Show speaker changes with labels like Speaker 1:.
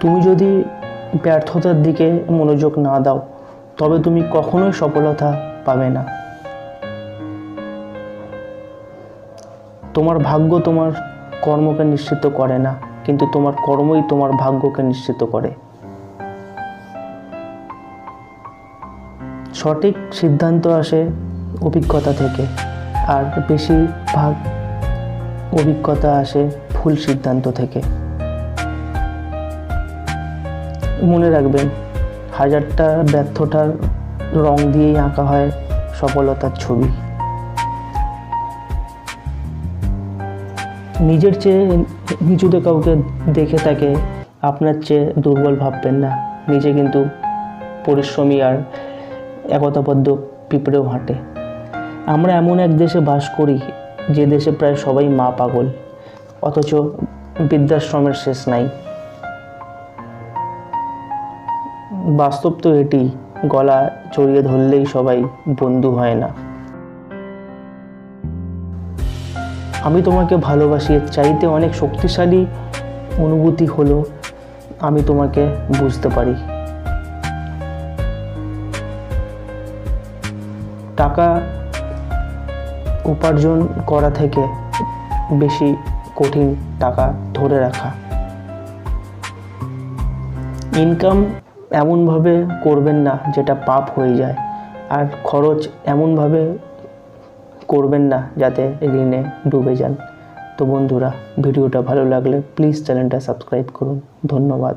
Speaker 1: তুমি যদি ব্যর্থতার দিকে মনোযোগ না দাও তবে তুমি কখনোই সফলতা পাবে না। তোমার ভাগ্য তোমার কর্মকে নিশ্চিত করে না, কিন্তু তোমার কর্মই তোমার ভাগ্যকে নিশ্চিত করে। সঠিক সিদ্ধান্ত আসে অভিজ্ঞতা থেকে, আর বেশিরভাগ অভিজ্ঞতা আসে ভুল সিদ্ধান্ত থেকে। মনে রাখবেন, হাজারটা ব্যর্থতার রং দিয়েই আঁকা হয় সফলতার ছবি। নিজের চেয়ে নিচুতে কাউকে দেখে তাকে আপনার চেয়ে দুর্বল ভাববেন না। নিজে কিন্তু পরিশ্রমী আর একতাবদ্ধ পিঁপড়েও হাঁটে। আমরা এমন এক দেশে বাস করি যে দেশে প্রায় সবাই মা পাগল, অথচ বৃদ্ধাশ্রমের শেষ নাই। বাস্তব তো এটি, গলা জড়িয়ে ধরলেই সবাই বন্ধু হয় না। আমি তোমাকে ভালোবাসি এর চাইতে অনেক শক্তিশালী অনুভূতি হলো আমি তোমাকে বুঝতে পারি। টাকা উপার্জন করা থেকে বেশি কঠিন টাকা ধরে রাখা। ইনকাম এমনভাবে করবেন না যেটা পাপ হয়ে যায়, আর খরচ এমনভাবে করবেন না যাতে ঋণে ডুবে যান। তো বন্ধুরা, ভিডিওটা ভালো লাগলে প্লিজ চ্যানেলটা সাবস্ক্রাইব করুন। ধন্যবাদ।